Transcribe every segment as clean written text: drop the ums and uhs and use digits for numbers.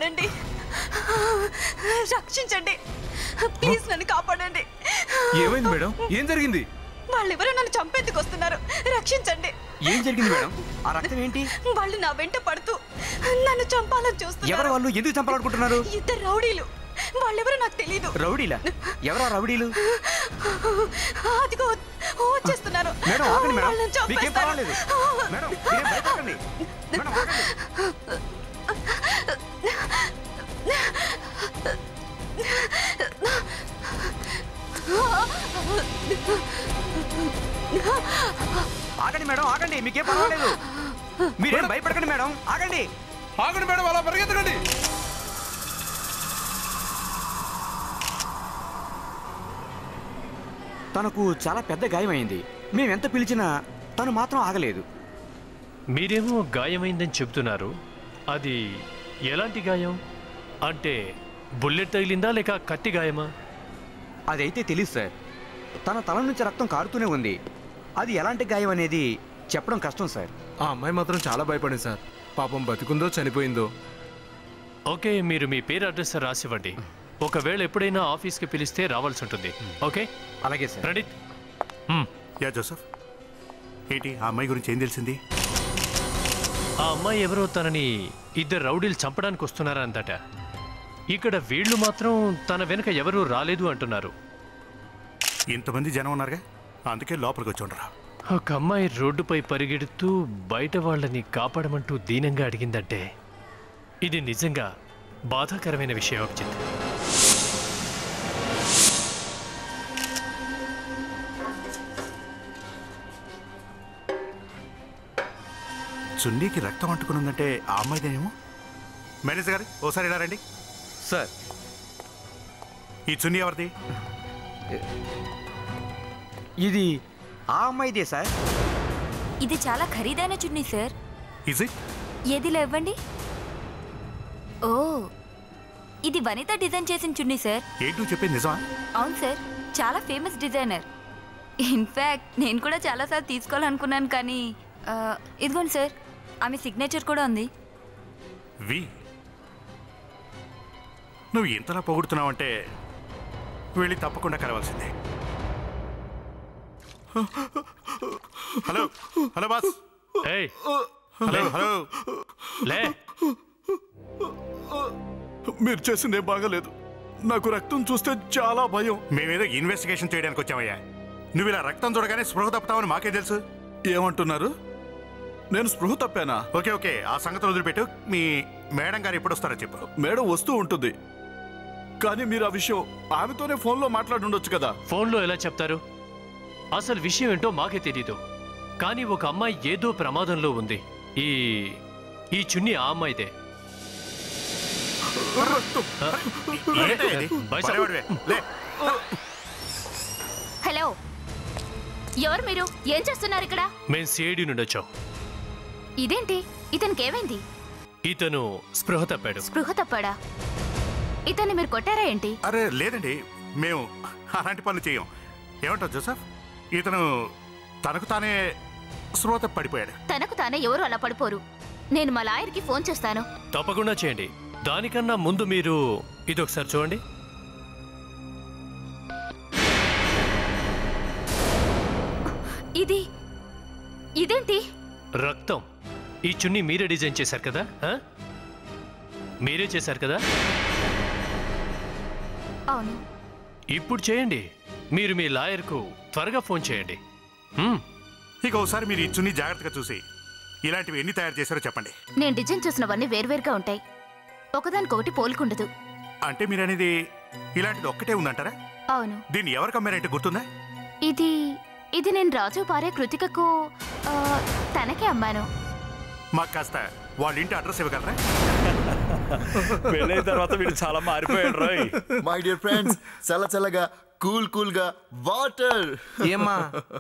కాపాడండి, రక్షించండి, ప్లీజ్ నన్ను కాపాడండి. ఏమైంది మేడం? ఏం జరిగింది? వాళ్ళెవరో నన్ను చంపేందుకు వస్తున్నారు, రక్షించండి. ఏం జరిగింది మేడం? ఆ రక్తం ఏంటి? వాళ్ళు నా వెంట పడుతూ నన్ను చంపాలని చూస్తున్నారు. ఎవరు వాళ్ళు? ఎందుకు చంపాలనుకుంటున్నారు? ఇద్దరు రౌడీలు. వాళ్ళెవరో నాకు తెలీదు. రౌడీలా? ఎవరా రౌడీలు? అదిగో వచ్చేస్తున్నారు. మేడం ఆగండి మేడం, మీకేం పర్వాలేదు మేడం, మీరేం భయపడకండి మేడం, ఆగండి. ఆగండి మేడం, ఆగండి, మీకేం పర్వాలేదు, మీరేం భయపడకండి మేడం, ఆగండి. ఆగండి మేడం, అలా పరిగెత్తకండి. తనకు చాలా పెద్ద గాయమైంది. మేమెంత పిలిచినా తను మాత్రం ఆగలేదు. మీరేమో గాయమైందని చెబుతున్నారు, అది ఎలాంటి గాయం? అంటే బుల్లెట్ తగిలిందా లేక కత్తి గాయమా? అదైతే తెలియదు సార్. తన తల నుంచి రక్తం కారుతూనే ఉంది. అది ఎలాంటి గాయం అనేది చెప్పడం కష్టం సార్. ఆ అమ్మాయి మాత్రం చాలా భయపడింది సార్. పాపం బతికుందో చనిపోయిందో. ఓకే, మీరు మీ పేరు అడ్రస్ రాసివ్వండి. ఒకవేళ ఎప్పుడైనా ఆఫీస్కి పిలిస్తే రావాల్సి ఉంటుంది. ఓకే, అలాగే సార్. ప్రణీత్. యా జోసెఫ్, ఏంటి ఆ అమ్మాయి గురించి ఏం తెలిసింది? ఆ అమ్మాయి ఎవరో తనని ఇద్దరు రౌడీలు చంపడానికి వస్తున్నారా అందట. ఇక్కడ వీళ్ళు మాత్రం తన వెనుక ఎవరూ రాలేదు అంటున్నారు. ఇంతమంది జనం ఉన్నారుగా, అందుకే లోపలికి వచ్చి ఉండరా. ఒక అమ్మాయి రోడ్డుపై పరిగెడుతూ బయట వాళ్ళని కాపాడమంటూ దీనంగా అడిగిందంటే ఇది నిజంగా బాధాకరమైన విషయం. అభిజిత్, చున్నీకి రక్తం అంటుకుని ఉందంటే ఆ అమ్మాయిదేమో. మేనేజర్ గారు ఓసారి ఇలా రండి. సార్, ఈ చున్నీ ఎవరిది? ఇది ఆ అమ్మాయిదే సార్. ఇది చాలా ఖరీదైన చున్నీ సార్. Is it? ఏదిలో ఇవ్వండి. ఓ, ఇది వనిత డిజైన్ చేసిన చున్నీ సార్. ఏంటో చెప్పేది నిజమా? అవును సార్, చాలా ఫేమస్ డిజైనర్. ఇన్ఫ్యాక్ట్ నేను కూడా చాలాసార్లు తీసుకోవాలనుకున్నాను, కానీ ఇదిగోండి సార్, ఆమె సిగ్నేచర్ కూడా ఉంది. వి, నువ్వు ఇంతలా పొగుడుతున్నావంటే వెళ్ళి తప్పకుండా కలవాల్సిందే. Hello hello boss. ఏయ్, హలో హలో. లే. మీరు చేసిందే బాగాలేదు. నాకు రక్తం చూస్తే చాలా భయం. మేమేదో ఇన్వెస్టిగేషన్ చేయడానికి వచ్చామయ్యా. నువ్వు ఇలా రక్తం చూడగానే స్పృహ తప్పుతావని మాకే తెలుసు. ఏమంటున్నారు? నేను స్పృహ తప్పానా? ఓకే ఓకే, ఆ సంగతి వదిలిపెట్టు. మీ మేడం గారు ఎప్పుడు వస్తారో చెప్పు. మేడం వస్తూ ఉంటుంది, కానీ మీరు ఆ విషయం ఆమెతోనే ఫోన్లో మాట్లాడుండొచ్చు కదా. ఫోన్లో ఎలా చెప్తారు? అసలు విషయం ఏంటో మాకే తెలీదు. కానీ ఒక అమ్మాయి ఏదో ప్రమాదంలో ఉంది. ఈ ఈ చున్నీ ఆ అమ్మాయిదే. హలో, ఎవరు మీరు? ఏం చేస్తున్నారు ఇక్కడ? మేము సిఐడి నుండి వచ్చాం. ఇదేంటి, ఇతనికి ఏమైంది? ఇతను స్పృహ తప్పాడు. స్పృహ తప్పాడా? ఇతన్ని మీరు కొట్టారా ఏంటి? అరే లేదండి, మేము అలాంటి పనులు చేయం. ఏమంటావు జోసెఫ్? ఇతను తనకు తానే స్పృహ పడిపోయాడు. తనకు తానే ఎవరు అలా పడిపోరు. నేను మా లాయర్కి ఫోన్ చేస్తాను. తప్పకుండా చేయండి. దానికన్నా ముందు మీరు ఇదొకసారి చూడండి. ఇదేంటి? రక్తం. ఈ చున్నీ మీరే డిజైన్ చేశారు కదా? మీరే చేశారు కదా? అవును. ఇప్పుడు చేయండి. మీరు మీ లాయర్కు త్వరగా ఫోన్ చేయండి. ఇక ఒకసారి మీరు ఈ చున్నీ జాగ్రత్తగా చూసి ఇలాంటివి ఎన్ని తయారు చేశారో చెప్పండి. నేను డిజైన్ చేసినవన్నీ వేర్వేరుగా ఉంటాయి, ఒకదానికొకటి పోలికుండదు. అంటే మీరు అనేది ఇలాంటిది ఒక్కటే ఉందంటారా? అవును. దీన్ని ఎవరికి అమ్మారంటే గుర్తుందా? ఇది నేను రాజు భార్య కృతికకు తనకే అమ్మాను. మాకు కాస్త వాళ్ళ ఇంటి అడ్రస్ ఇవ్వగలరా? పెళ్ళైన తర్వాత వీడు చాలా మారిపోయాడు రోయ్. మై డియర్ ఫ్రెండ్స్, చల్లగా కూల్ గా వాటర్. ఏమ్మా,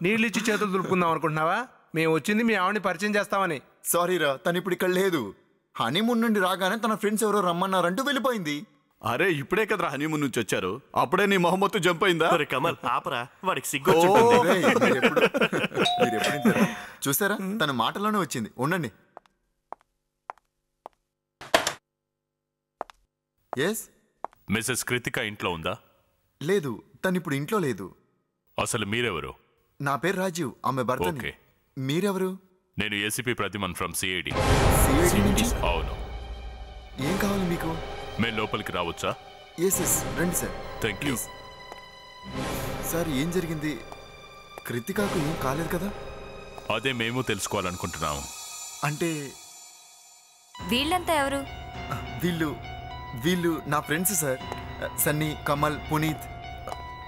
నీళ్ళు ఇచ్చి చేతులు దులుపుకుందాం అనుకుంటున్నావా? మేము వచ్చింది మీ ఆవిడని పరిచయం చేస్తామని. సారీ రా, తను ఇప్పుడు ఇక్కడ లేదు. హనీమూన్ నుండి రాగానే తన ఫ్రెండ్స్ ఎవరో రమ్మన్నారంటూ వెళ్ళిపోయింది. అరే ఇప్పుడే కదరా హనీమూన్ నుంచి వచ్చారు, అప్పుడే నీ మొహమ్మత్తు జంప్ అయిందా? కమల్ ఆపరా, వాడికి సిగ్గు. చూసారా, తన మాటలోనే వచ్చింది. ఉండండి. ఎస్. మిసెస్ కృతిక ఇంట్లో ఉందా? లేదు, తను ఇప్పుడు ఇంట్లో లేదు. అసలు మీరెవరు? నా పేరు రాజీవ్, ఆమె భర్తని. ఓకే. మీరెవరు? నేను ఏసీపీ ప్రతిమన్ ఫ్రమ్ సిఐడి. సిఐడి నుంచి? అవును. ఏం కావాలి మీకు? మేము లోపలికి రావచ్చా? ఎస్ రండి సార్. Thank you. సార్ ఏం జరిగింది? కృతికాకు ఏం కాలేదు కదా? అదే మేము తెలుసుకోవాలనుకుంటున్నాము. అంటే వీళ్ళంతా ఎవరు? వీళ్ళు నా ఫ్రెండ్స్ సార్. సన్నీ, కమల్, పునీత్.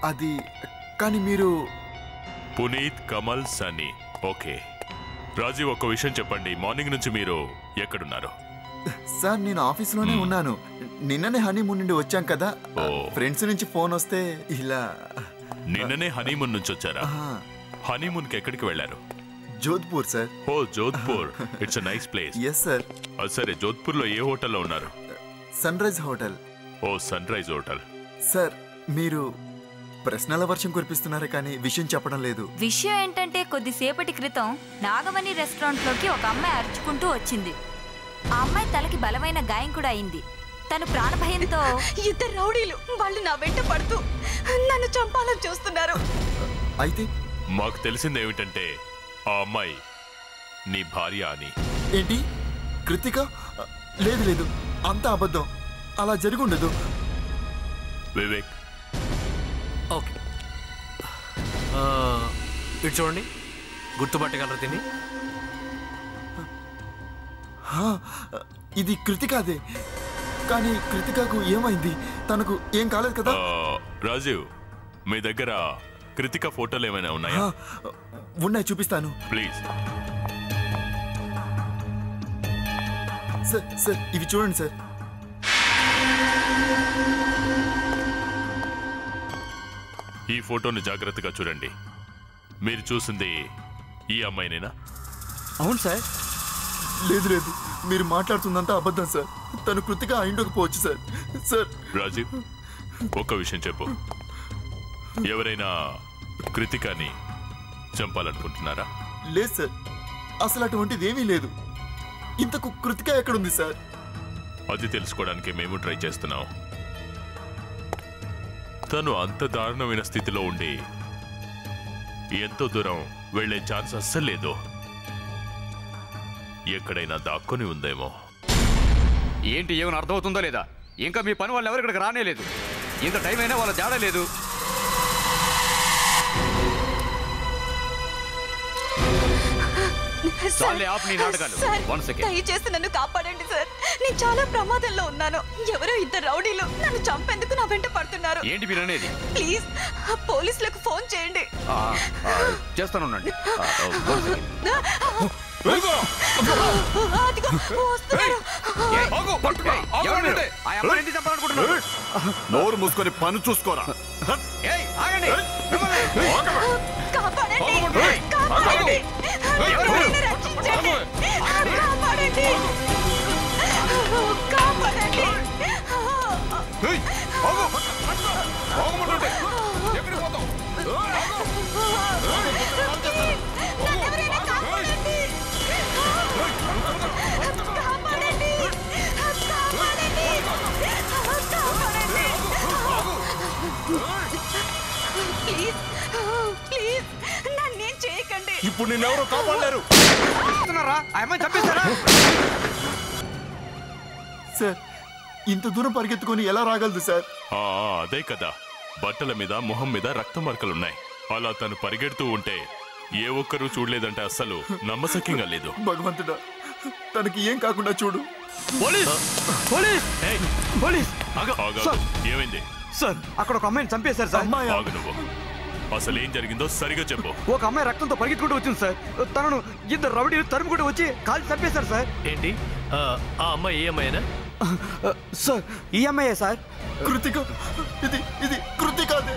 అది కానీ మీరు... పునీత్, కమల్, సన్నీ. ఓకే. రాజీవ్, ఒక విషయం చెప్పండి, మార్నింగ్ నుంచి మీరు ఎక్కడున్నారు? సార్ నేను ఆఫీస్లోనే ఉన్నాను. నిన్ననే హనీమూన్ నుండి వచ్చాం కదా, ఫ్రెండ్స్ నుంచి ఫోన్ వస్తే ఇలా... నిన్ననే హనీమూన్ నుంచి వచ్చారా? హనీమూన్కి ఎక్కడికి వెళ్ళారు? Jodhpur sir. Oh Jodhpur, it's a nice place. Yes sir. సరే, జోధ్పూర్లో ఏ హోటల్లో ఉన్నారు? Sunrise Hotel. Oh Sunrise Hotel. Sir మీరు ప్రశ్నల వర్షం కురిపిస్తున్నారే కానీ విషయం చెప్పడం లేదు. విషయం ఏంటంటే కొద్దిసేపటి క్రితం నాగమణి రెస్టారెంట్లోకి ఒక అమ్మాయి అరుచుకుంటూ వచ్చింది. ఆ అమ్మాయి తలకి బలమైన గాయం కూడా అయింది. తను ప్రాణభయంతో... ఇద్దరు రౌడీలు వాళ్ళు నా వెంట పడుతూ నన్ను చంపాలని చూస్తున్నారు. అయితే మాకు తెలిసింది ఏమిటంటే ఆ అమ్మాయి నీ భార్య అని. ఏంటి? కృతిక? లేదు, అంతా అబద్ధం. అలా జరిగి ఉండదు. వివేక్. ఓకే, ఇటు చూడండి, గుర్తుపట్టగలరు తిని? ఇది కృతికాదే. కానీ కృతికకు ఏమైంది? తనకు ఏం కాలేదు కదా? రాజీవ్, మీ దగ్గర కృతిక ఫోటోలు ఏమైనా ఉన్నాయా? ఉన్నాయి, చూపిస్తాను. ప్లీజ్. సార్ ఇవి చూడండి సార్. ఈ ఫోటోని జాగ్రత్తగా చూడండి. మీరు చూసింది ఈ అమ్మాయినేనా? అవును సార్. లేదు, మీరు మాట్లాడుతుందంతా అబద్ధం సార్. తను కృతిక అయిండకపోవచ్చు సార్. సార్ రాజీవ్, ఒక్క విషయం చెప్పు, ఎవరైనా కృతికాని చంపాలనుకుంటున్నారా? లేదు సార్, అసలు అటువంటిది ఏమీ లేదు. ఇంతకు కృతిక ఎక్కడుంది సార్? అది తెలుసుకోవడానికి మేము ట్రై చేస్తున్నాం. తను అంత దారుణమైన స్థితిలో ఉండి ఎంతో దూరం వెళ్లే ఛాన్స్ అస్సలు లేదు. ఎక్కడైనా దాక్కుని ఉందేమో. ఏంటి, ఏమైనా అర్థమవుతుందో లేదా? ఇంకా మీ పని వాళ్ళు ఎవరు ఇక్కడికి రానేలేదు. ఇంత టైం అయినా వాళ్ళ జాడ లేదు. దయచేసి నన్ను కాపాడండి సార్. నేను చాలా ప్రమాదంలో ఉన్నాను. ఎవరో ఇద్దరు రౌడీలు నన్ను చంపేందుకు నా వెంట పడుతున్నారు. ఏంటి మీరు అనేది? ప్లీజ్ పోలీసులకు ఫోన్ చేయండి. చేస్తానుండండి. నోరు మూసుకొని పని చూసుకోరా. ఇప్పుడు నిన్నెవరో కాపాడలేరు. సార్ ఇంత దూరం పరిగెత్తుకొని ఎలా రాగలదు సార్? అదే కదా, బట్టల మీద మొహం మీద రక్త మరకలున్నాయి. అలా తను పరిగెడుతూ ఉంటే ఏ ఒక్కరూ చూడలేదంటే అస్సలు నమ్మశక్యంగా లేదు. భగవంతుడా, తనకి ఏం కాకుండా చూడు. ఏమైంది సార్? అక్కడ ఒక అమ్మాయిని చంపేశారు సార్. ఆగు నువ్వు. అసలు ఏం జరిగిందో సరిగా చెప్పు. ఒక అమ్మాయి రక్తంతో పరిగెత్తుకుంటూ వచ్చింది సార్. తనను ఇద్దరు రౌడీలు తరుముకుంటూ వచ్చి కాల్చి చంపేశారు సార్. ఏంటి, ఆ అమ్మాయి ఏ అమ్మాయినా? సార్ ఈ అమ్మాయే సార్. కృతిక, ఇది కృతికాదే.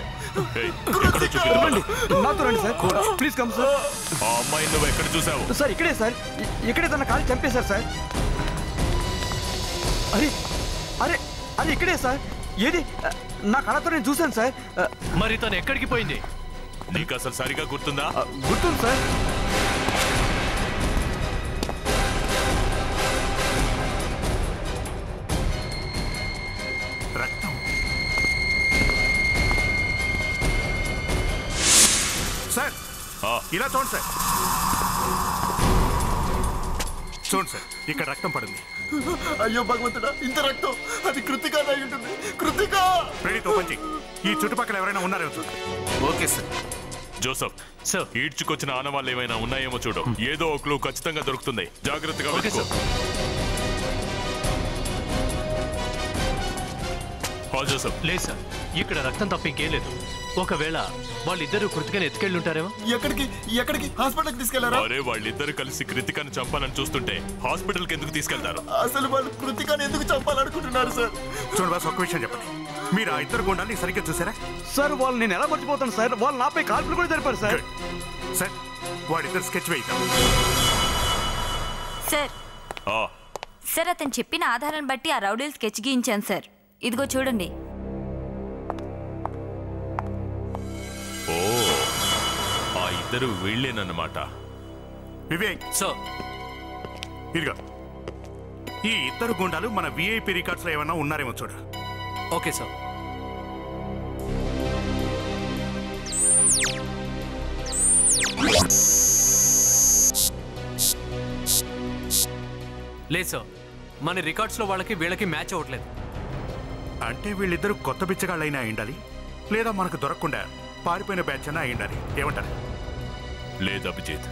నాతో రండి సార్, ప్లీజ్ కమ్ సార్. ఆ అమ్మాయి నువ్వు ఎక్కడ చూసావు? సార్ ఇక్కడే సార్, ఇక్కడే తన కాల్చి చంపేశారు సార్. అరే ఇక్కడే సార్. ఏది, నా కళతో నేను చూశాను సార్. మరి తను ఎక్కడికి పోయింది? నీకు అసలు సరిగా గుర్తుందా? గుర్తుంది సార్. ఇలా చూడండి సార్. చూడండి సార్, ఇక్కడ రక్తం పడింది. అయ్యో భగవంతుడా, ఇంత రక్తం! అది కృతిక అయి ఉంటుంది. కృతిక! ప్రణీతో పంచి ఈ చుట్టుపక్కల ఎవరైనా ఉన్నారేమో చూడండి. Okay sir. జోసఫ్ సార్ ఈడ్చుకొచ్చిన ఆనవాళ్ళు ఏమైనా ఉన్నాయేమో చూడు. ఏదో ఒక క్లూ ఖచ్చితంగా దొరుకుతుంది. జాగ్రత్తగా వెతుక్కో. జోసఫ్ లేదు సార్, ఇక్కడ రక్తం తప్ప ఇంకేం లేదు. ఒకవేళ వాళ్ళిద్దరూ కృతికని ఎత్తుకెళ్ళుంటారేమో. ఎక్కడికి ఎక్కడికి? హాస్పిటల్కి తీసుకెళ్లారా? అరే వాళ్ళిద్దరు కలిసి కృతికను చంపాలని చూస్తుంటే హాస్పిటల్కి ఎందుకు తీసుకెళ్తారు? అసలు వాళ్ళు కృతికని ఎందుకు చంపాలనుకుంటున్నారు సార్? చూడండి బాస్, ఒక్క విషయం చెప్పండి. మీరు ఆ ఇద్దరు గుండాన్ని సరిగ్గా చూసారా? సార్ వాళ్ళు నేను ఎలా మర్చిపోతాను సార్, వాళ్ళు నాపై కాల్పులు కూడా జరిపారు సార్. సార్ వాడిద్దరు స్కెచ్ వేయిద్దాం. సార్ ఆ, సార్ అతను చెప్పిన ఆధారాన్ని బట్టి ఆ రౌడీలు స్కెచ్ గీయించాను సార్. ఇదిగో చూడండి. ఓ ఆ ఇద్దరు వీళ్ళేనన్నమాట. వివేక్ సార్ ఇదిగో, ఈ ఇద్దరు గుండాలు మన విఐపి రికార్డ్స్ లో ఏమన్నా ఉన్నారేమో చూడు. Okay sir. లేదు సార్, మన రికార్డ్స్లో వాళ్ళకి వీళ్ళకి మ్యాచ్ అవ్వట్లేదు. అంటే వీళ్ళిద్దరు కొత్త బిచ్చగాళ్ళైనా అయి ఉండాలి, లేదా మనకు దొరకకుండా పారిపోయిన బ్యాచ్ అయినా అయి ఉండాలి. ఏమంటారు? లేదు అభిజిత్,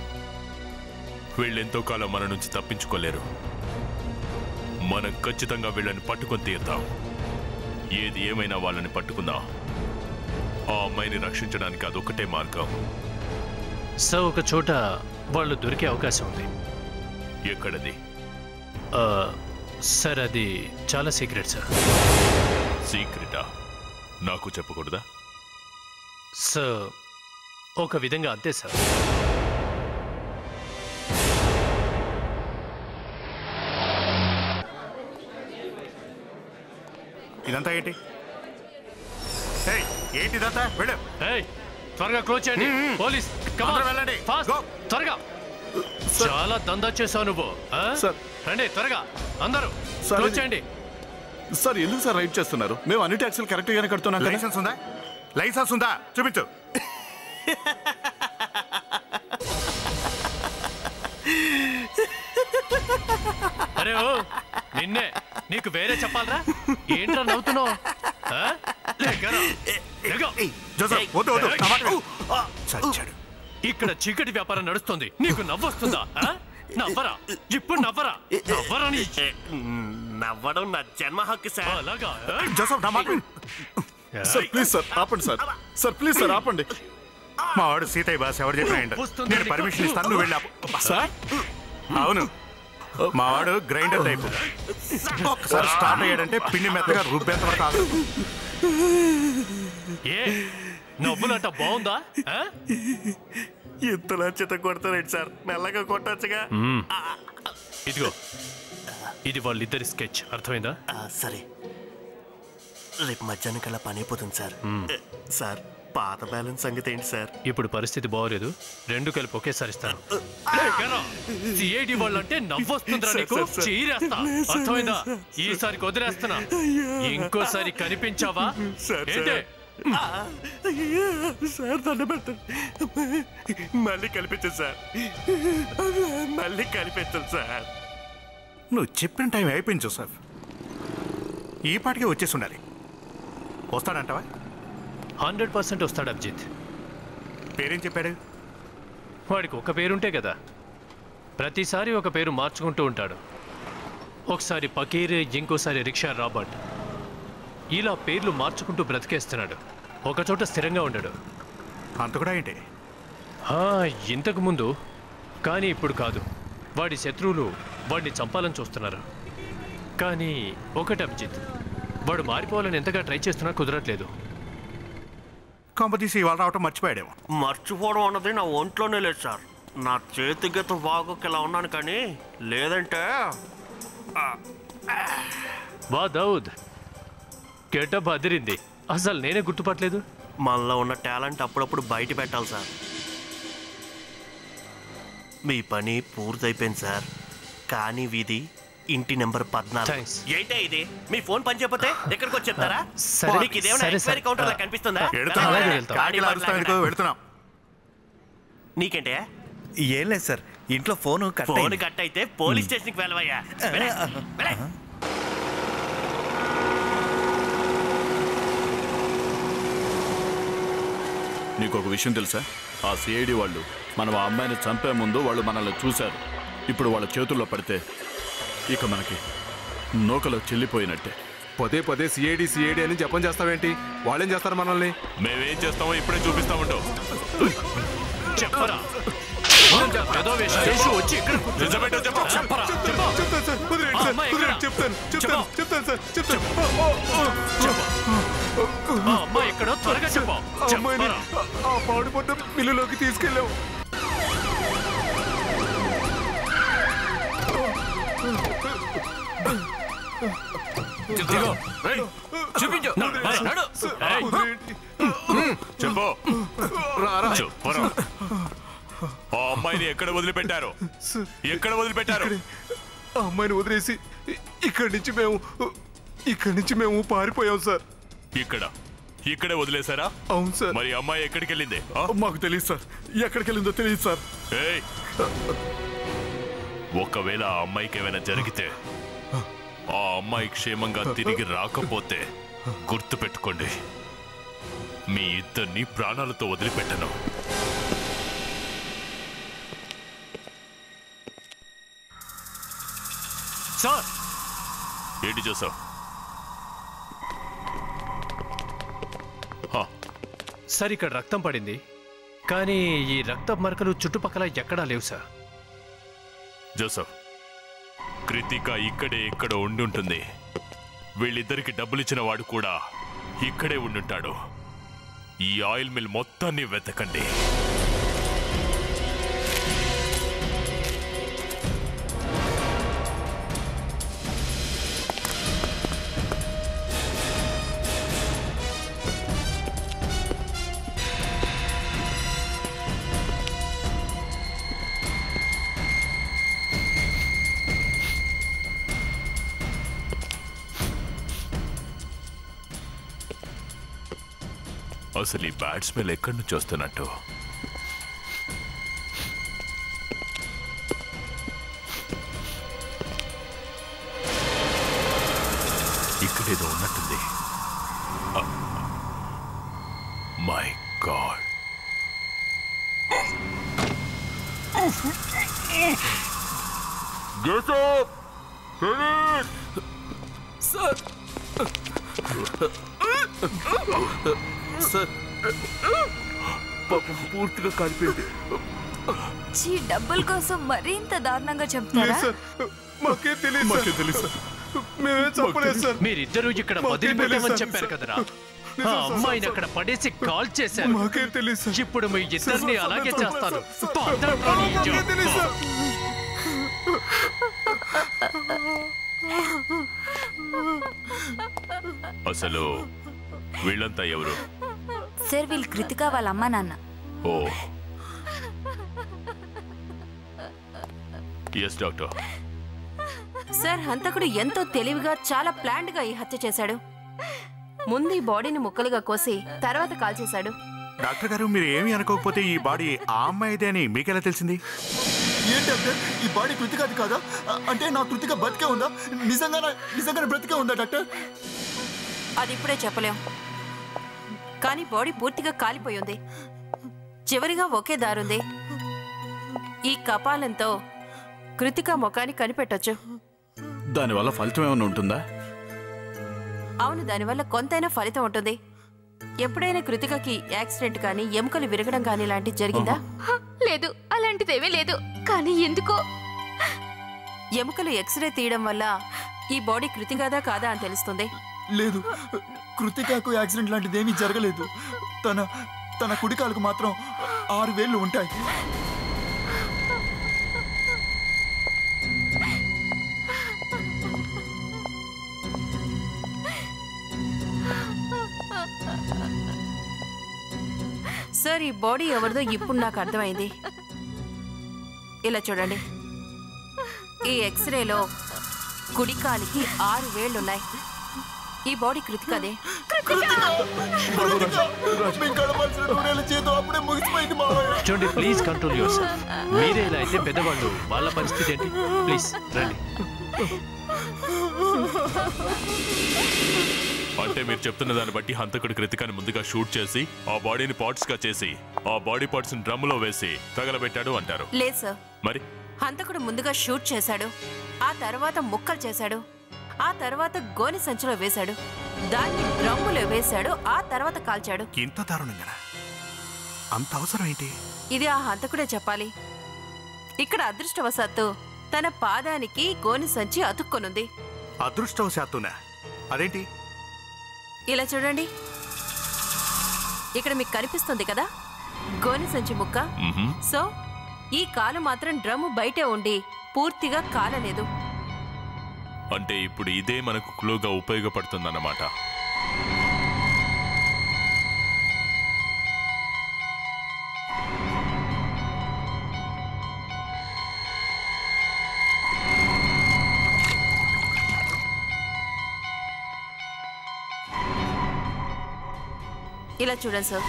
వీళ్ళెంతో కాలం మన నుంచి తప్పించుకోలేరు. మనం ఖచ్చితంగా వీళ్ళని పట్టుకొని తీరుతాం. ఏది ఏమైనా వాళ్ళని పట్టుకుందాం. ఆ అమ్మాయిని రక్షించడానికి అదొక్కటే మార్గం. సార్ ఒక చోట వాళ్ళు దొరికే అవకాశం ఉంది. ఎక్కడది? సార్ అది చాలా సీక్రెట్ సార్. సీక్రెటా? నాకు చెప్పకూడదా? సార్ ఒక విధంగా అంతే సార్. ఇదంతా ఏంటి? ఏంటి ఇదంతా? వెళ్ళు. త్వరగా క్లోజ్ చేయండి. పోలీస్ వెళ్ళండి. త్వరగా. చాలా దందా చేసావు నువ్వు. రండి త్వరగా అందరూ క్లోజ్ చేయండి. సార్ ఎందుకు సార్ రైడ్ చేస్తున్నారు? మేము అన్ని ట్యాక్సీలు కరెక్ట్ గానే కడుతున్నాం. లైసెన్స్ ఉందా? లైసెన్స్ ఉందా? చూపించు. అరే ఓ నిన్నే, నీకు వేరే చెప్పాలరా? ఏంట్రా నవ్వుతున్నావు? ఇక్కడ చీకటి వ్యాపారం నడుస్తుంది, నీకు నవ్వొస్తుందా? నవ్వరా? ఇప్పుడు నవ్వరా? నవ్వరని నవ్వడం నా జన్మ హక్కు సార్. అలాగా? సార్ ప్లీజ్ సార్ ఆపండి సార్. సార్ ప్లీజ్ సార్ ఆపండి. మా వాడు సీతయ్య బాస్ ఎవరు చెప్పినా నేను పర్మిషన్ ఇస్తాను, నువ్వు వెళ్ళా సార్. అవును, మా వాడు గ్రైండర్ టైప్. ఒకసారి స్టార్ట్ అయ్యాడంటే పిండి మెత్తగా రుబ్బేంత వరకు ఆగదు. ఏ నవ్వులంట బాగుందా? ఇంతలా చిత్త కొడతారండి సార్, మెల్లగా కొట్టచ్చుగా. ఇదిగో ఇది వాళ్ళిద్దరి స్కెచ్, అర్థమైందా? సరే, రేపు మధ్యాహ్నం కల్లా పని అయిపోతుంది సార్. సార్ పాత బ్యాలెన్స్ సంగతి ఏంటి సార్? ఇప్పుడు పరిస్థితి బాగోలేదు, రెండు కలిపి ఒకేసారి ఇస్తాను. సిఐడి వాళ్ళంటే నవ్వొస్తుందిరా నీకు, చీరేస్తా. అర్థమైందా? ఈసారికి వదిలేస్తున్నా, ఇంకోసారి కనిపించావా ఏంటే? సార్ దండ పెడతాను, మళ్ళీ కనిపించదు సార్, మళ్ళీ కనిపించదు సార్. నువ్వు చెప్పిన టైం అయిపోయింది జోసెఫ్. ఈ పాటికే వచ్చేసి ఉండాలి. వస్తాడంటావా? 100% వస్తాడు అభిజిత్. పేరేం చెప్పాడు? వాడికి ఒక పేరుంటే కదా, ప్రతిసారి ఒక పేరు మార్చుకుంటూ ఉంటాడు. ఒకసారి పకీర్, ఇంకోసారి రిక్షా రాబర్ట్, ఇలా పేర్లు మార్చుకుంటూ బ్రతికేస్తున్నాడు. ఒకచోట స్థిరంగా ఉండడు. అంత కూడా ఏంటి? ఇంతకు ముందు, కానీ ఇప్పుడు కాదు. వాడి శత్రువులు వాడిని చంపాలని చూస్తున్నారు. కానీ ఒకటి అభిజిత్, వాడు మారిపోవాలని ఎంతగా ట్రై చేస్తున్నా కుదరట్లేదు. కంపతీసి ఇవాళ రావటం మర్చిపోయాడేమో. మర్చిపోవడం అన్నది నా ఒంట్లోనే లేదు సార్. నా చేతి గత బాగోకి ఇలా ఉన్నాను, కానీ లేదంటే వా దౌద్, గెటప్ అదిరింది. అసలు నేనే గుర్తుపట్టలేదు. మనలో ఉన్న టాలెంట్ అప్పుడప్పుడు బయట పెట్టాలి సార్. మీ పని పూర్తయిపోయింది సార్, కానీ వీధి ఇంటి నెంబర్ 14. ఏంటే ఇది? మీ ఫోన్ పని చేయకపోతే ఎక్కడికి వచ్చి చెప్తారా? మీకు ఇదేమైనా ఎంక్వైరీ కౌంటర్ లా కనిపిస్తుందా? నీకేంటే? ఏం లేదు సార్, ఇంట్లో ఫోన్ కట్ అయితే పోలీస్ స్టేషన్కి వెళ్ళవయ్యా. నీకు ఒక విషయం తెలుసా? ఆ సిఐడి వాళ్ళు మనం ఆ అమ్మాయిని చంపే ముందు వాళ్ళు మనల్ని చూశారు. ఇప్పుడు వాళ్ళ చేతుల్లో పడితే ఇక మనకి నూకలో చెల్లిపోయినట్టే. పదే పదే సిఐడి సిఐడి అని జపం చేస్తావేంటి? వాళ్ళేం చేస్తారు మనల్ని? మేమేం చేస్తామో ఇప్పుడే చూపిస్తామంటూ చెప్పరా. ఎక్కడో త్వరగా చెప్పు. అమ్మాయిని ఆ పాడుపడ్డ మిల్లులోకి తీసుకెళ్ళావు. చూపించు. చెప్పు. చెప్పరా. ఆ అమ్మాయిని ఎక్కడ వదిలిపెట్టారు? ఎక్కడ వదిలిపెట్టారు? ఆ అమ్మాయిని వదిలేసి ఇక్కడి నుంచి మేము పారిపోయాం సార్. ఇక్కడే వదిలేశారా? అవును సార్. మరి అమ్మాయి ఎక్కడికి వెళ్ళింది? మాకు తెలియదు సార్, ఎక్కడికి వెళ్ళిందో తెలియదు సార్. ఒకవేళ ఆ అమ్మాయికి ఏమైనా జరిగితే, ఆ అమ్మాయి క్షేమంగా తిరిగి రాకపోతే గుర్తు పెట్టుకోండి, మీ ఇద్దరిని ప్రాణాలతో వదిలిపెట్టను. సార్, ఏంటి చూసావు? సార్, ఇక్కడ రక్తం పడింది, కానీ ఈ రక్త మరకలు చుట్టుపక్కల ఎక్కడా లేవు సార్. జోసఫ్, కృతిక ఇక్కడే ఎక్కడ ఉండుంటుంది. వీళ్ళిద్దరికి డబ్బులిచ్చిన వాడు కూడా ఇక్కడే ఉండుంటాడు. ఈ ఆయిల్ మిల్ మొత్తాన్ని వెతకండి. అసలు ఈ బ్యాడ్ స్మెల్ ఎక్కడి నుంచి వస్తున్నట్టు? ఇక్కడేదో ఉన్నట్టుంది. My God. సార్ సార్, పాపం పూర్తిగా కాలిపోయింది. డబ్బుల కోసం మరింత దారుణంగా చెప్తారా? మాకే తెలియదు. మీరిద్దరూ ఇక్కడ వదిలిపెట్టమని చెప్పారు కదరా. ఆ అమ్మాయిని అక్కడ పడేసి కాల్ చేశారు. మాకే తెలుసు. ఇప్పుడు మీ ఇద్దరిని అలాగే చేస్తాను. అసలు వీళ్ళంతా ఎవరు? సార్, వీళ్ళు కృతిక వాళ్ళ అమ్మ నాన్న. ఓ ఎస్ డాక్టర్. సార్, హంతకుడు ఎంతో తెలివిగా చాలా ప్లాన్డ్ గా ఈ హత్య చేశాడు. ముందు ఈ బాడీని ముక్కలుగా కోసి తర్వాత కాల్ చేశాడు. డాక్టర్ గారు, మీరు ఏమీ అనుకోకపోతే ఈ బాడీ ఆ అమ్మాయిదే అని మీకెలా తెలిసింది? ఏంటి డాక్టర్, ఈ బాడీ కృతికది కాదా? అంటే నా కృతిక బతికే ఉందా? నిజంగానే బ్రతికే ఉందా డాక్టర్? అది ఇప్పుడే చెప్పలేం, కానీ బాడీ పూర్తిగా కాలిపోయింది. చివరిగా ఒకే దారుంది. ఈ కపాలంతో కృతిక ముఖాన్ని కనిపెట్టొచ్చు. దానివల్ల ఫలితం ఏమైనా ఉంటుందా? అవును, దానివల్ల కొంతైనా ఫలితం ఉంటుంది. ఎప్పుడైనా కృతికకి యాక్సిడెంట్ కానీ ఎముకలు విరగడం కానీ లాంటిది జరిగిందా? లేదు, అలాంటిదేమీ లేదు. కానీ ఎందుకో ఎముకలు ఎక్స్రే తీయడం వల్ల ఈ బాడీ కృతికదా కాదా అని తెలుస్తుంది. లేదు, కృతికకు యాక్సిడెంట్ లాంటిది ఏమీ జరగలేదు. తన కుడికాలకు మాత్రం 6 వేళ్ళు ఉంటాయి. సార్, ఈ బాడీ ఎవరిదో ఇప్పుడు నాకు అర్థమైంది. ఇలా చూడండి, ఈ ఎక్స్రేలో కుడికాలికి 6 వేళ్లున్నాయి. ఈ బాడీ కృతికదే. చూడండి, ప్లీజ్ కంట్రోల్ యువర్ సెల్ఫ్. మీరే ఇలా అయితే పెద్దవాళ్ళు, వాళ్ళ పరిస్థితి ఏంటి? ప్లీజ్ రండి. అంటే మీరు చెప్తున్న దాన్ని బట్టి హంతకుడు కృతికాని ముందుగా షూట్ చేసి ఆ బాడీని పార్ట్స్ గా చేసి ఆ బాడీ పార్ట్స్ ని డ్రమ్ములో వేసి తగలబెట్టాడు అంటారు. లేదు సార్, మరి హంతకుడు ముందుగా షూట్ చేశాడు, ఆ తర్వాత ముక్కలు చేశాడు, ఆ తర్వాత గోని సంచిలో వేశాడు, దాన్ని డ్రమ్ములో వేశాడు, ఆ తర్వాత కాల్చాడు. ఇంత దారుణంగా అంత అవసరం ఏంటి? ఇది ఆ హంతకుడే చెప్పాలి. ఇక్కడ అదృష్టవశాత్తు తన పాదానికి గోని సంచి అతుక్కొనుంది. అదృష్టవశాత్తునా? అదేంటి? ఇలా చూడండి, ఇక్కడ మీకు కనిపిస్తుంది కదా గోని సంచి ముక్క. సో ఈ కాలు మాత్రం డ్రమ్ము బయటే ఉండి పూర్తిగా కాలలేదు. అంటే ఇప్పుడు ఇదే మనకు క్లూగా ఉపయోగపడుతుందన్నమాట. ఇలా చూడండి సార్,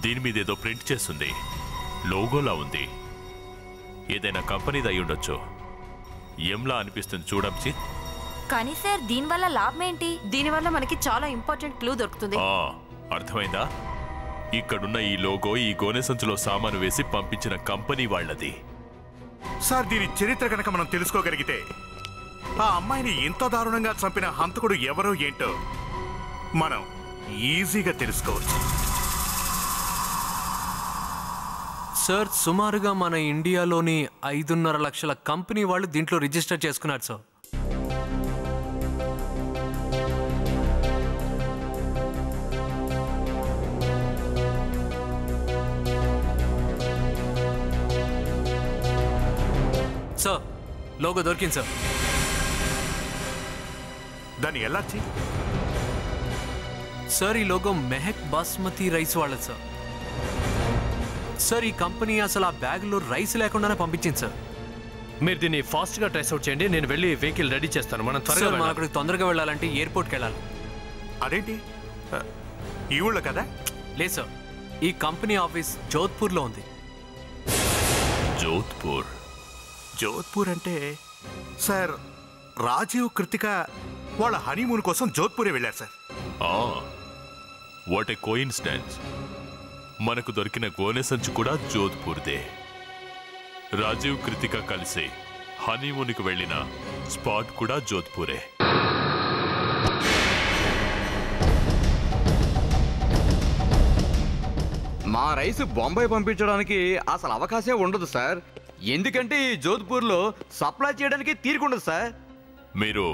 దీని మీద ఏదో ప్రింట్ చేస్తుంది, లోగోలా ఉంది. ఏదైనా కంపెనీది అయి ఉండొచ్చు. ఎంలా అనిపిస్తుంది చూడండి. కానీ సార్, దీనివల్ల లాభం ఏంటి? దీనివల్ల మనకి చాలా ఇంపార్టెంట్ క్లూ దొరుకుతుంది. అర్థమైందా? ఇక్కడున్న ఈ లోగో ఈ గోనె సంచులో సామాను వేసి పంపించిన కంపెనీ వాళ్ళది. సార్, దీని చరిత్ర కనుక మనం తెలుసుకోగలిగితే ఆ అమ్మాయిని ఇంత దారుణంగా చంపిన హంతకుడు ఎవరో ఏంటో మనం ఈజీగా తెలుసుకోవచ్చు. సార్, సుమారుగా మన ఇండియాలోని 5.5 లక్షల కంపెనీ వాళ్ళు దీంట్లో రిజిస్టర్ చేసుకున్నారు సార్. సార్, లోగో దొరికింది సార్. దాన్ని ఎలాచి? సార్, ఈ లోగో మెహక్ బాస్మతి రైస్ వాళ్ళది సార్. సార్, ఈ కంపెనీ అసలు ఆ బ్యాగ్లో రైస్ లేకుండానే పంపించింది సార్. మీరు దీన్ని ఫాస్ట్గా ట్రేస్ అవుట్ చేయండి, నేను వెళ్ళి వెహికల్ రెడీ చేస్తాను. మనం త్వరగా మనం అక్కడికి తొందరగా వెళ్ళాలంటే ఎయిర్పోర్ట్కి వెళ్ళాలి. అదేంటి, ఈ ఊళ్ళో కదా? లేదు సార్, ఈ కంపెనీ ఆఫీస్ జోధ్పూర్లో ఉంది. జోధ్పూర్? జోధ్పూర్ అంటే సార్, రాజీవ్ కృతిక వాళ్ళ హనీమూన్ కోసం జోధ్పూరే వెళ్ళారు సార్. What a coincidence. మనకు దొరికిన గోనె సంచి కూడా జోధ్పూర్దే. రాజీవ్ కృతిక కలిసి హనీమూన్కి వెళ్ళిన స్పాట్ కూడా జోధ్పూరే. మా రైస్ బొంబాయి పంపించడానికి అసలు అవకాశం ఉండదు సార్. ఎందుకంటే ఈ జోధ్పూర్లో సప్లై చేయడానికి తీరుకుండదు సార్. మీరు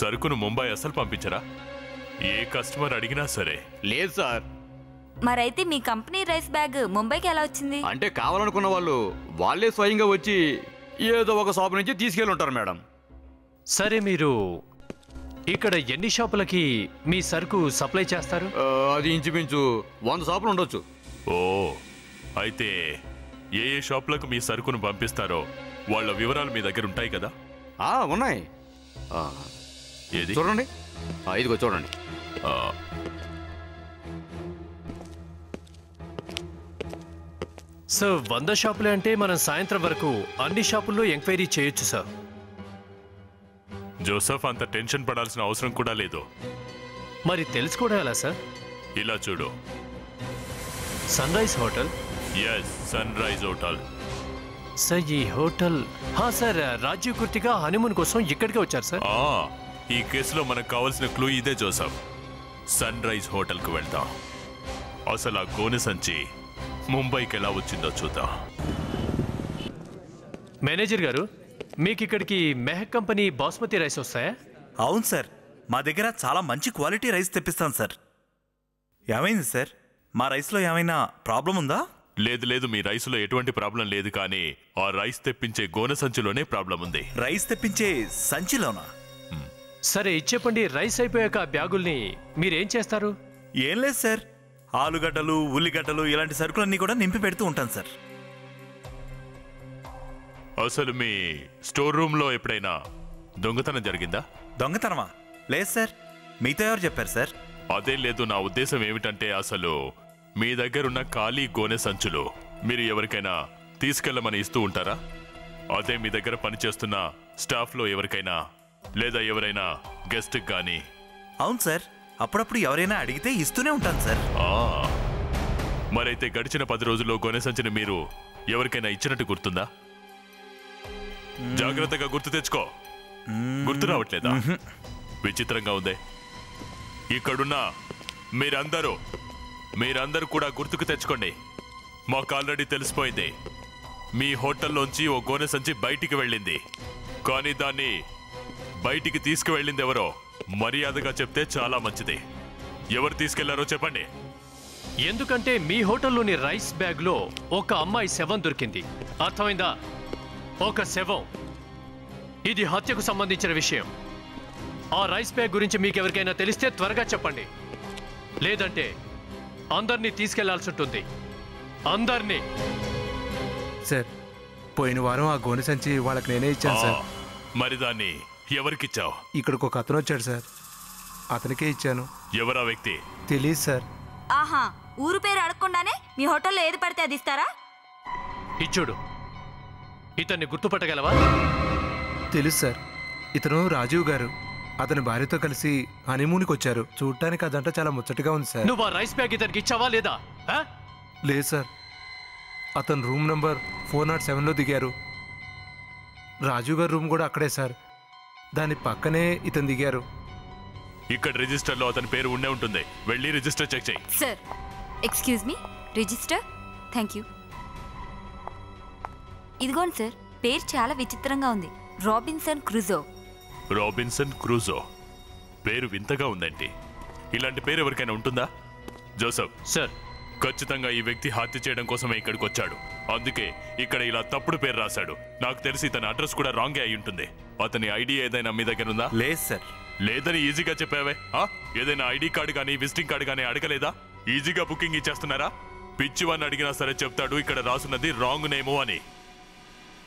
సరుకును ముంబై అసలు పంపించరా? ఏ కస్టమర్ అడిగినా సరే. లేదు సార్. మరైతే మీ కంపెనీ రైస్ బ్యాగ్ ముంబైకి ఎలా వచ్చింది? అంటే కావాలనుకున్న వాళ్ళు వాళ్ళే స్వయంగా వచ్చి ఏదో ఒక షాప్ నుంచి తీసుకెళ్ళి ఉంటారు మేడం. సరే, మీరు ఇక్కడ ఎన్ని షాపులకి మీ సరుకు సప్లై చేస్తారు? అది ఇంచుమించు 100 షాపులు ఉండొచ్చు. ఓ, అయితే ఏ ఏ షాపులకు మీ సరుకును పంపిస్తారో వాళ్ళ వివరాలు మీ దగ్గర ఉంటాయి కదా? ఉన్నాయి. ఏది? చూడండి, ఇదిగో చూడండి. సార్, 100 షాపులే అంటే మనం సాయంత్రం వరకు అన్ని షాపుల్లో ఎంక్వైరీ చేయొచ్చు సార్. జోసెఫ్, అంత టెన్షన్ పడాల్సిన అవసరం కూడా లేదు. మరి తెలుసుకోవడం ఎలా సార్? ఇలా చూడు, Sunrise Hotel. Yes, Sunrise Hotel. Sir, ఈ hotel sir Rajeev Kritika honeymoon కోసం ఇక్కడికే వచ్చారు సార్. ఈ కేసులో మనకు కావాల్సిన క్లూ ఇదే జోసెఫ్. సన్ రైజ్ హోటల్కు వెళ్తాం. అసలు ఆ గోనె సంచి ముంబైకి ఎలా వచ్చిందో చూద్దాం. మేనేజర్ గారు, మీకు ఇక్కడికి మెహక్ కంపెనీ బాస్మతి రైస్ వస్తాయా? అవును సార్, మా దగ్గర చాలా మంచి క్వాలిటీ రైస్ తెప్పిస్తాం సార్. ఏమైంది సార్, మా రైస్లో ఏమైనా ప్రాబ్లం ఉందా? లేదు లేదు, మీ రైస్లో ఎటువంటి ప్రాబ్లం లేదు, కానీ ఆ రైస్ తెప్పించే గోనె సంచిలోనే ప్రాబ్లం ఉంది. రైస్ తెప్పించే సంచిలోనా? సరే, ఇచ్చేపండి. రైస్ అయిపోయాక ఆ బ్యాగుల్ని మీరేం చేస్తారు? ఏం లేదు సార్, ఆలుగడ్డలు, ఉల్లిగడ్డలు ఇలాంటి సరుకులన్నీ కూడా నింపి పెడుతూ ఉంటాను సార్. అసలు మీ స్టోర్ రూమ్ లో ఎప్పుడైనా దొంగతనం జరిగిందా? దొంగతనమా? లేదు సార్. మీతో ఎవరు చెప్పారు సార్? అదే లేదు, నా ఉద్దేశం ఏమిటంటే అసలు మీ దగ్గరున్న ఖాళీ గోనె సంచులు మీరు ఎవరికైనా తీసుకెళ్ళమని ఇస్తూ ఉంటారా? అదే మీ దగ్గర పనిచేస్తున్న స్టాఫ్లో ఎవరికైనా లేదా ఎవరైనా గెస్ట్ కానీ? అవును సార్, అప్పుడప్పుడు ఎవరైనా అడిగితే ఇస్తూనే ఉంటాను సార్. మరైతే గడిచిన 10 రోజుల్లో గోనె సంచిని మీరు ఎవరికైనా ఇచ్చినట్టు గుర్తుందా? జాగ్రత్తగా గుర్తు తెచ్చుకో. గుర్తు రావట్లేదా? విచిత్రంగా ఉందే. ఇక్కడున్న మీరందరూ కూడా గుర్తుకు తెచ్చుకోండి. మాకు ఆల్రెడీ తెలిసిపోయింది, మీ హోటల్లోంచి ఓ గోనె సంచి బయటికి వెళ్ళింది. కానీ దాన్ని బయటికి తీసుకువెళ్ళింది ఎవరో మర్యాదగా చెప్తే చాలా మంచిది. ఎవరు తీసుకెళ్లారో చెప్పండి. ఎందుకంటే మీ హోటల్లోని రైస్ బ్యాగ్లో ఒక అమ్మాయి శవం దొరికింది. అర్థమైందా? ఒక శవం. ఇది హత్యకు సంబంధించిన విషయం. ఆ రైస్ బ్యాగ్ గురించి మీకు ఎవరికైనా తెలిస్తే త్వరగా చెప్పండి, లేదంటే అందరినీ తీసుకెళ్లాల్సి ఉంటుంది. అందరినీ. సార్, పోయిన వారం ఆ గోనె సంచి వాళ్ళకి నేనే ఇచ్చాను సార్. మరి దాన్ని ఎవరికిచ్చావు? ఇక్కడికి ఒక అతను వచ్చాడు సార్, అతనికే ఇచ్చాను. ఎవరా వ్యక్తి? తెలీదు సార్. ఆహా, ఊరు పేరు అడగకుండానే మీ హోటల్లో ఏది పడితే అది ఇస్తారా? ఇచ్చుడు. ఇతన్ని గుర్తుపట్టగలవా? తెలుసు సార్, ఇతను రాజీవ్ గారు. అతని భార్యతో కలిసి హనీమూన్కి వచ్చారు. చూడటానికి అదంతా చాలా ముచ్చటగా ఉంది సార్. నువ్వు ఆ రైస్ బ్యాగ్ ఇతనికి ఇచ్చావా లేదా? లేదు సార్, అతను రూమ్ నంబర్ 407లో దిగారు. రాజీవ్ గారి రూమ్ కూడా అక్కడే సార్, దాని పక్కనే ఇతను దిగారు. ఇక్కడ రిజిస్టర్లో అతని పేరు ఉండే ఉంటుంది. వెళ్ళి రిజిస్టర్ చెక్ చేయి. Sir, excuse me, register. Thank you. ఇదిగోండి సార్, పేరు చాలా విచిత్రంగా ఉంది. రాబిన్సన్ క్రూజో. రాబిన్సన్ క్రూజో పేరు వింతగా ఉందండి. ఇలాంటి పేరు ఎవరికైనా ఉంటుందా? జోసెఫ్ సార్, ఖచ్చితంగా ఈ వ్యక్తి హత్య చేయడం కోసమే ఇక్కడికి వచ్చాడు. అందుకే ఇక్కడ ఇలా తప్పుడు పేరు రాశాడు. నాకు తెలిసి తన అడ్రస్ కూడా రాంగే అయి ఉంటుంది. అతని ఐడి ఏదైనా మీ దగ్గర ఉందా? లేదు సార్. లేదని ఈజీగా చెప్పావే. ఏదైనా ఐడి కార్డు కానీ విజిటింగ్ కార్డు కానీ అడగలేదా? ఈజీగా బుకింగ్ ఇచ్చేస్తున్నారా? పిచ్చివాన్ని అడిగినా సరే చెప్తాడు ఇక్కడ రాసున్నది రాంగ్ నేమో అని.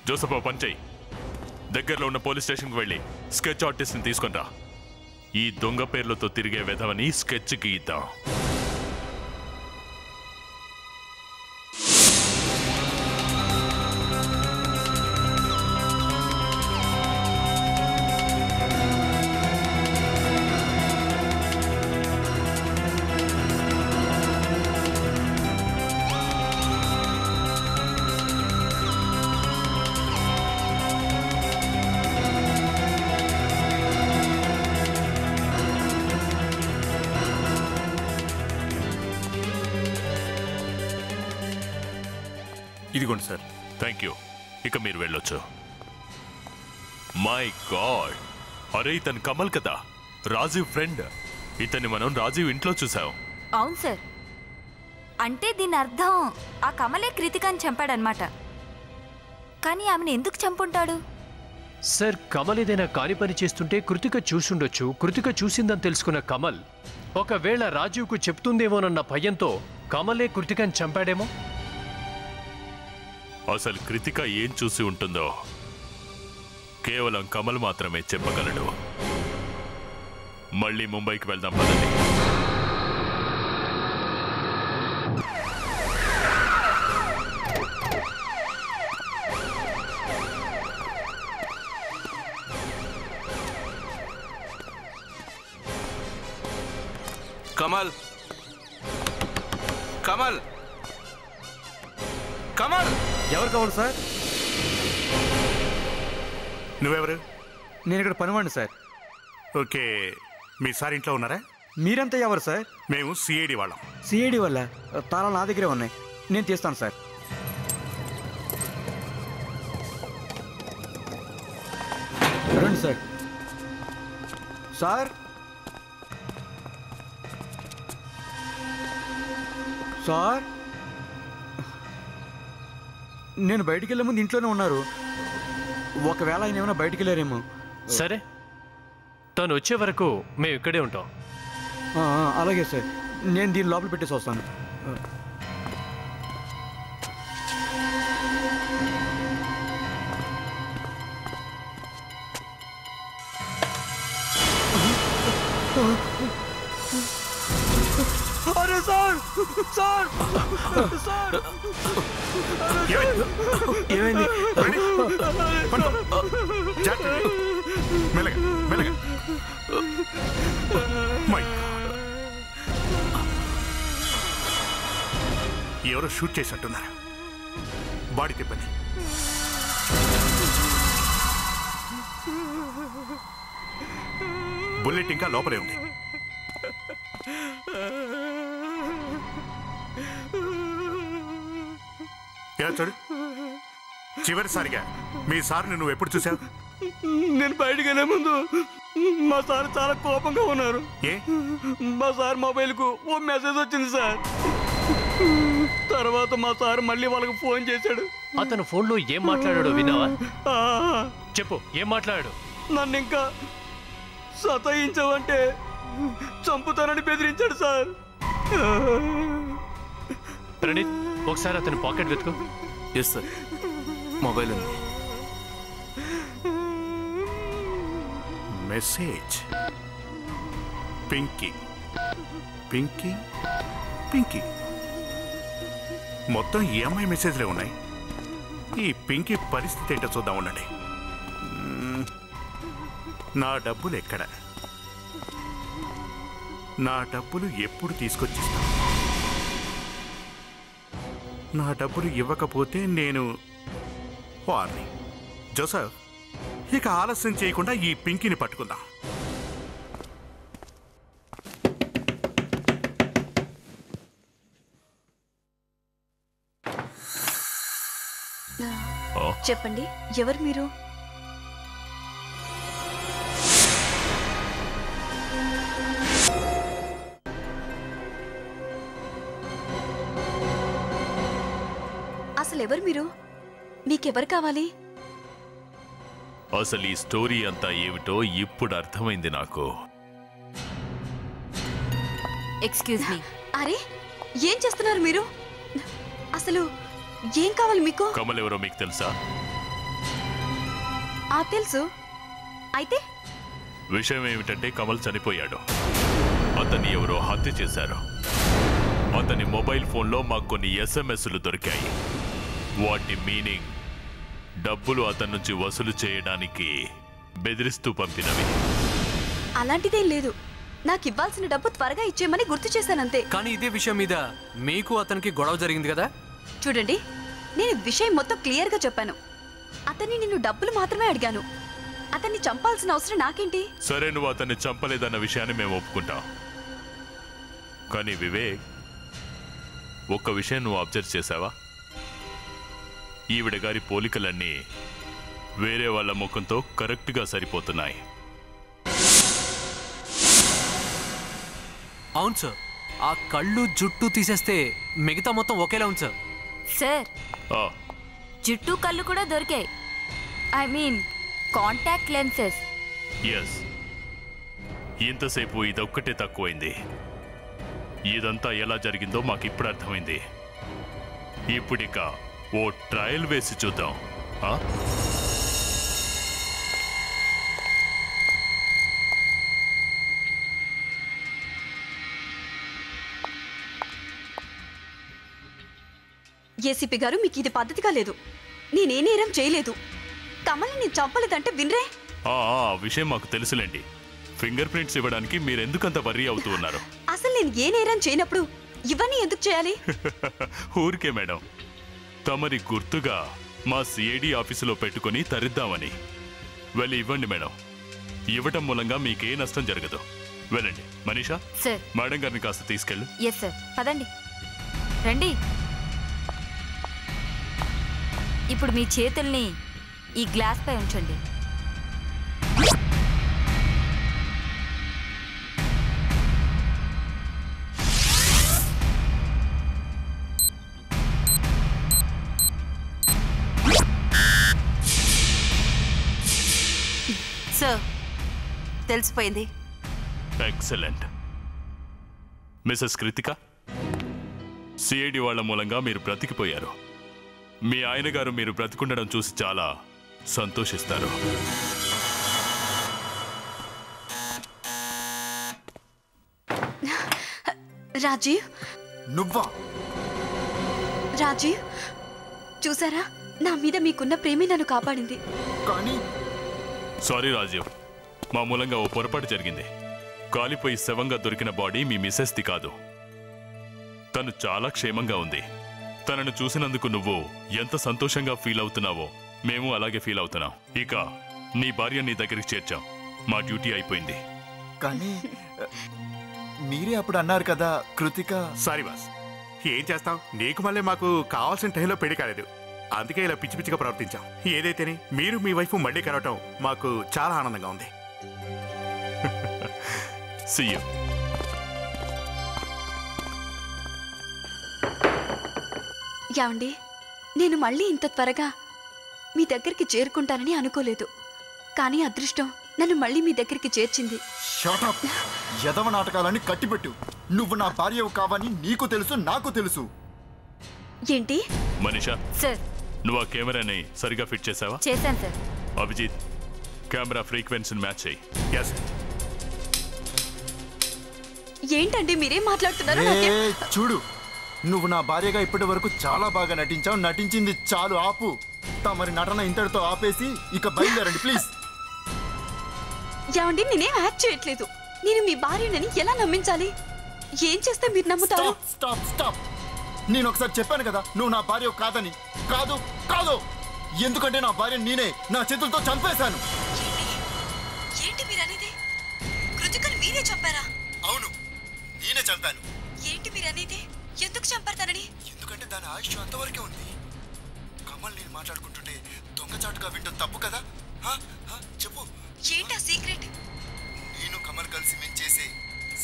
జోసెఫ్, పని చెయ్యి, దగ్గరలో ఉన్న పోలీస్ స్టేషన్కి వెళ్ళి స్కెచ్ ఆర్టిస్ట్ని తీసుకుని రా. ఈ దొంగ పేర్లతో తిరిగే వెధవని స్కెచ్కి ఇద్దాం. ఇదిగోండి సార్. Thank you. ఇక మీరు వెళ్ళొచ్చు. మై గాడ్, అరే ఇతను కమల్ కదా, రాజీవ్ ఫ్రెండ్. ఇతన్ని మనం రాజీవ్ ఇంట్లో చూసాం. అవును సార్. అంటే దీని అర్థం ఆ కమలే కృతికాని చంపాడనమాట. కానీ ఆమెను ఎందుకు చంపుంటాడు? సార్, కమల్ ఏదైనా కాని పని చేస్తుంటే కృతిక చూసుండొచ్చు. కృతిక చూసిందని తెలుసుకున్న కమల్ ఒకవేళ రాజీవ్కు చెప్తుందేమోనన్న భయంతో కమలే కృతికని చంపాడేమో. అసలు కృతిక ఏం చూసి ఉంటుందో కేవలం కమల్ మాత్రమే చెప్పగలడు. మళ్ళీ ముంబైకి వెళ్దాం పదండి. కమల్, కమల్, కమల్. ఎవరు కావాలి సార్? నువ్వెవరు? నేను ఇక్కడ పనివాడిని సార్. ఓకే, మీ సార్ ఇంట్లో ఉన్నారా? మీరంతా ఎవరు సార్? మేము సిఐడి వాళ్ళం. సిఐడి వల్ల తాళాలు నా దగ్గరే ఉన్నాయి, నేను తీస్తాను సార్. రండి సార్. సార్, సార్, నేను బయటికి వెళ్ళే ముందు ఇంట్లోనే ఉన్నారు. ఒకవేళ ఆయన ఏమైనా బయటికి వెళ్ళారేమో. సరే, తను వచ్చే వరకు మేము ఇక్కడే ఉంటాం. అలాగే సార్, నేను దీని లోపల పెట్టేసి వస్తాను. అరే సార్ సార్ సార్ ఏమైంది? మెల్లగా మెల్లగా. ఎవరో షూట్ చేసినట్టున్నారు. బాడీ తిప్పండి. బుల్లెట్ ఇంకా లోపలే ఉంది. ఎలా చూడు, చివరిసారిగా మీ సార్ని నువ్వు ఎప్పుడు చూసావు? నేను బయటికి వెళ్ళే ముందు మా సార్ చాలా కోపంగా ఉన్నారు. మా సార్ మొబైల్కు ఓ మెసేజ్ వచ్చింది సార్. తర్వాత మా సార్ మళ్ళీ వాళ్ళకి ఫోన్ చేశాడు. అతను ఫోన్లో ఏం మాట్లాడాడో విన్నావా? చెప్పు, ఏం మాట్లాడాడు? నన్ను ఇంకా సతాయించవంటే చంపుతానని బెదిరించాడు సార్. ప్రణీత్, ఒకసారి అతని పాకెట్ వెతుకు. ఎస్ సార్, మొబైల్ ఉంది. మెసేజ్ పింకీ పింకీ పింకీ. మొత్తం EMI మెసేజ్లే ఉన్నాయి. ఈ పింకీ పరిస్థితి ఏంటో చూద్దాం ఉండండి. నా డబ్బులు ఎక్కడ? నా డబ్బులు ఎప్పుడు తీసుకొచ్చిస్తా? నా డబ్బులు ఇవ్వకపోతే నేను వారిని. జోసఫ్, ఇక ఆలస్యం చేయకుండా ఈ పింకీని పట్టుకుందాం. చెప్పండి, ఎవరు మీరు? అసలు ఎవరు మీరు? మీకెవరు కావాలి? అసలు ఈ స్టోరీ అంతా ఏమిటో ఇప్పుడు అర్థమైంది నాకు. Excuse me. అరే, ఏం చేస్తున్నారు మీరు? అసలు ఏం కావాలి మీకు? కమల్ ఎవరో మీకు తెలుసా? తెలుసు. అయితే విషయం ఏమిటంటే కమల్ చనిపోయాడు. అతన్ని ఎవరో హత్య చేశారు. అతని మొబైల్ ఫోన్లో మాకు కొన్ని SMSలు దొరికాయి. వాటి మీనింగ్ డబ్బులు అతని నుంచి వసూలు చేయడానికి బెదిరిస్తూ పంపినవి. అలాంటిదేం లేదు. నాకు ఇవ్వాల్సిన డబ్బు త్వరగా ఇచ్చేయమని గుర్తు చేశానంతే. కానీ ఇదే విషయం మీద మీకు అతనికి గొడవ జరిగింది కదా? చూడండి, నేను విషయం మొత్తం క్లియర్గా చెప్పాను. అతన్ని నిన్ను డబ్బులు మాత్రమే అడిగాను. అతన్ని చంపాల్సిన అవసరం నాకేంటి? సరే, నువ్వు అతన్ని చంపలేదన్న విషయాన్ని మేము ఒప్పుకుంటాం. కానీ వివేక్, ఒక్క విషయం నువ్వు అబ్జర్వ్ చేసావా? ఈవిడ గారి పోలికలన్నీ వేరే వాళ్ళ ముఖంతో కరెక్ట్గా సరిపోతున్నాయి. అవును సార్, ఆ కళ్ళు జుట్టు తీసేస్తే మిగతా మొత్తం ఒకేలా ఉంది సార్. సార్, జుట్టు కళ్ళు కూడా దొరికాయి. I mean contact lenses. Yes, ఇంతసేపు ఇదొక్కటే తక్కువైంది. ఇదంతా ఎలా జరిగిందో మాకు ఇప్పుడు అర్థమైంది. ఇప్పుడిక ఓ ట్రయల్ వేసి చూద్దాం. ఏసీపీ గారు, మీకు ఇది పద్ధతిగా లేదు. నేనే నేరం చేయలేదు. కమల్ని నేను చంపలేదంటే వినరే. ఆ విషయం మాకు తెలుసులేండి. ఫింగర్ ప్రింట్స్ ఇవ్వడానికి మీరెందుకంత వర్రీ అవుతూ ఉన్నారు? అసలు నేను ఏ నేరం చేయనప్పుడు ఇవన్నీ ఎందుకు చేయాలి? ఊరికే మేడం, తమరి గుర్తుగా మా CID ఆఫీసులో పెట్టుకుని తరిద్దామని. వెళ్ళి ఇవ్వండి మేడం. ఇవ్వటం మూలంగా మీకే నష్టం జరగదు. వెళ్ళండి. మనీషా, మేడం గారిని కాస్త తీసుకెళ్ళు. ఎస్ సార్, పదండి. రండి. ఇప్పుడు మీ చేతుల్ని ఈ గ్లాస్ పై ఉంచండి. సార్, తెలిసిపోయింది. ఎక్సలెంట్. మిసెస్ కృతిక, CID వాళ్ళ మూలంగా మీరు బ్రతికిపోయారు. మీ ఆయన గారు మీరు బ్రతికుండడం చూసి చాలా సంతోషిస్తారు. రాజీవ్ నువ్వా? రాజీవ్ చూసారా, నా మీద మీకున్న ప్రేమే నన్ను కాపాడింది. కానీ సారీ రాజీవ్, మా మూలంగా ఓ పొరపాటు జరిగింది. కాలిపోయి శవంగా దొరికిన బాడీ మీ మిసెస్ది కాదు. తను చాలా క్షేమంగా ఉంది. తనను చూసినందుకు నువ్వు ఎంత సంతోషంగా ఫీల్ అవుతున్నావో మేము అలాగే ఫీల్ అవుతున్నాం. ఇక నీ భార్య నీ దగ్గరికి చేర్చాం. మా డ్యూటీ అయిపోయింది. కానీ మీరే అప్పుడు అన్నారు కదా కృతిక. సారీ బాస్, ఏం చేస్తాం, నీకు మళ్ళీ మాకు కావాల్సిన టైంలో పెళ్లి కాలేదు. అందుకే ఇలా పిచ్చి పిచ్చిగా ప్రవర్తించాం. ఏదైతేనే మీరు మీ వైఫ్ మళ్ళీ కలవటం మాకు చాలా ఆనందంగా ఉంది. See you. యాండి, నేను మళ్ళీ ఇంత త్వరగా మీ దగ్గరికి చేరుకుంటానని అనుకోలేదు. కానీ అదృష్టం నన్ను మళ్ళీ మీ దగ్గరికి చేర్చింది. షాటప్! యదవ నాటకాలని కట్టిపెట్టు. నువ్వు నా భార్యవు కావని నీకు తెలుసు, నాకు తెలుసు. ఏంటి? మనీషా సార్, నువ్వు ఆ కెమెరాని సరిగా ఫిట్ చేసావా? చేశాను సార్. అభిజిత్, కెమెరా ఫ్రీక్వెన్సీని మ్యాచ్ చేయి. ఎస్. ఏంటండి మీరేం మాట్లాడుతున్నారు? చూడు, నువ్వు నా భార్యగా ఇప్పటి వరకు చాలా బాగా నటించావు. నటించింది చాలు, ఆపు. తమరి నటన ఇంతటితో ఆపేసి ఇక బయలుదేరండి ప్లీజ్. ఏమండి, నేనేం యాక్ట్ చేయట్లేదు. నేను మీ భార్యనని ఎలా నమ్మించాలి? ఏం చేస్తే మీరు నమ్ముతారు? Stop stop. నేను ఒకసారి చెప్పాను కదా నువ్వు నా భార్య కాదని. కాదు కాదు, ఎందుకంటే నా భార్య నేనే నా చేతులతో చంపేశాను. ఏంటి మీరు అనేది? కృతికను మీరే చంపారా? అవును, నేనే చంపాను. ఏంటి మీరు అనేది? ఎందుకు చంపారు తనని? ఎందుకంటే దాని ఆయుష్ అంతవరకే ఉంది. కమల్ నేను మాట్లాడుకుంటుంటే దొంగచాటుగా వింటాం తప్పు కదా? చెప్పు, ఏంటా సీక్రెట్? నేను కమల్ కలిసి మేము చేసే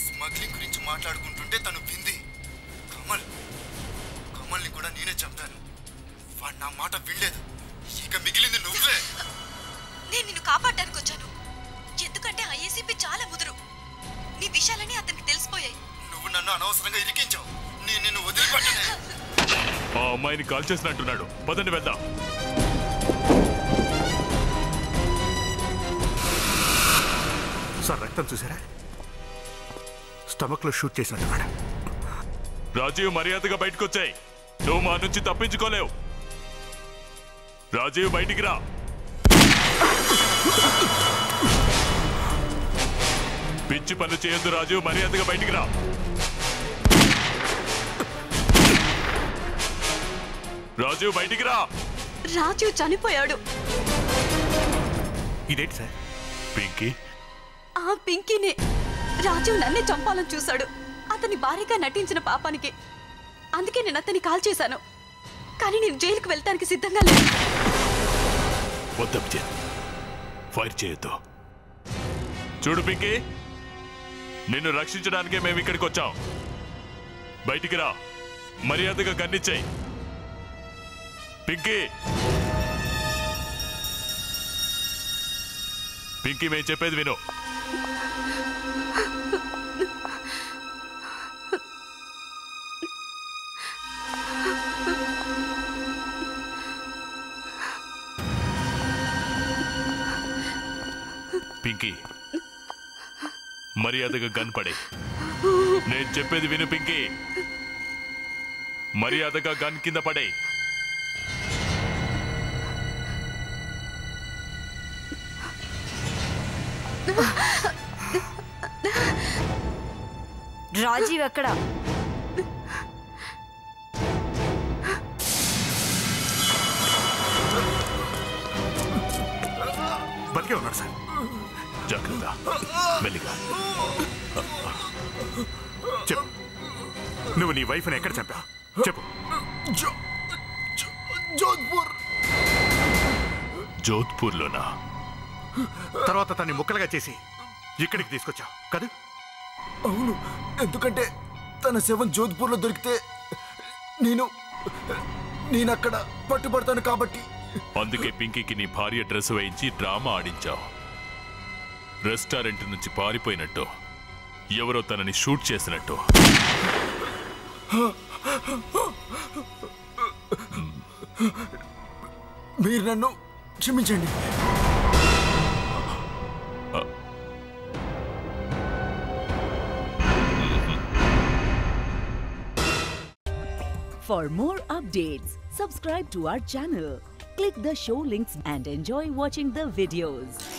స్మగ్లింగ్ గురించి మాట్లాడుకుంటుంటే తను వింది. కమల్ని కూడా నేనే చంపాను. వాడు నా మాట వినలేదు. ఇక మిగిలింది నువ్వే. నేను నిన్ను కాపాడడానికి వచ్చాను. ఎందుకంటే ఆ ఏసీపీ చాలా ముదురు. నీ విషయాలని అతనికి తెలిసిపోయాయి. నువ్వు నన్ను అనవసరంగా ఇరికించావు. నేను నిన్ను వదిలిపెట్టనే. ఆ అమ్మాయిని కాల్ చేసినట్టున్నాడు. పదండి వెళ్దాం. సార్, రక్తం చూసారా? స్టమక్ లో షూట్ చేసినట్టున్నాడు. రాజీవ్, మర్యాదగా బయటకు వచ్చాయి. నువ్వు మా నుంచి తప్పించుకోలేవు. రాజీవ్, బయటికి రా. పిచ్చి పనులు చేయొద్దు రాజీవ్, మర్యాదగా బయటికి రా. రాజీవ్, బయటికి రా. రాజీవ్ చనిపోయాడు. ఇదేంటి సార్? పింకీ? ఆ పింకీనే. రాజీవ్ నన్నే చంపాలని చూశాడు, అతని భార్యగా నటించిన పాపానికి. అందుకే నేను అతన్ని కాల్ చేశాను. కానీ నేను జైలుకు వెళ్తానికి సిద్ధంగా లేదు. వద్దు, ఫైర్ చేయొద్దు. చూడు పింకీ, నిన్ను రక్షించడానికే మేము ఇక్కడికి వచ్చాం. బయటికి రా, మర్యాదగా గన్నిచ్చాయి. పింకీ, పింకీ, మేము చెప్పేది విను. పింకీ, మర్యాదగా గన్ పడే. నేను చెప్పేది విను పింకీ, మర్యాదగా గన్ కింద పడే. రాజీవ్ ఎక్కడ? బతికే ఉన్నాడు సార్. జాగ్రత్త, మెల్లిగా చెప్పు, నువ్వు నీ వైఫ్ని ఎక్కడ చంపావు? చెప్పు. జోధ్పూర్. జోధ్పూర్లోనా? తర్వాత తన్ని ముక్కలుగా చేసి ఇక్కడికి తీసుకొచ్చావు కదా? అవును, ఎందుకంటే తన శవం జోధ్పూర్లో దొరికితే నేను అక్కడ పట్టుబడతాను కాబట్టి. అందుకే పింకీకి నీ భార్య డ్రెస్ వేయించి డ్రామా ఆడించావు. రెస్టారెంట్ నుంచి పారిపోయినట్టు, ఎవరో తనని షూట్ చేసినట్టు. మీరు నన్ను క్షమించండి. For more updates, subscribe to our channel, click the show links and enjoy watching the videos.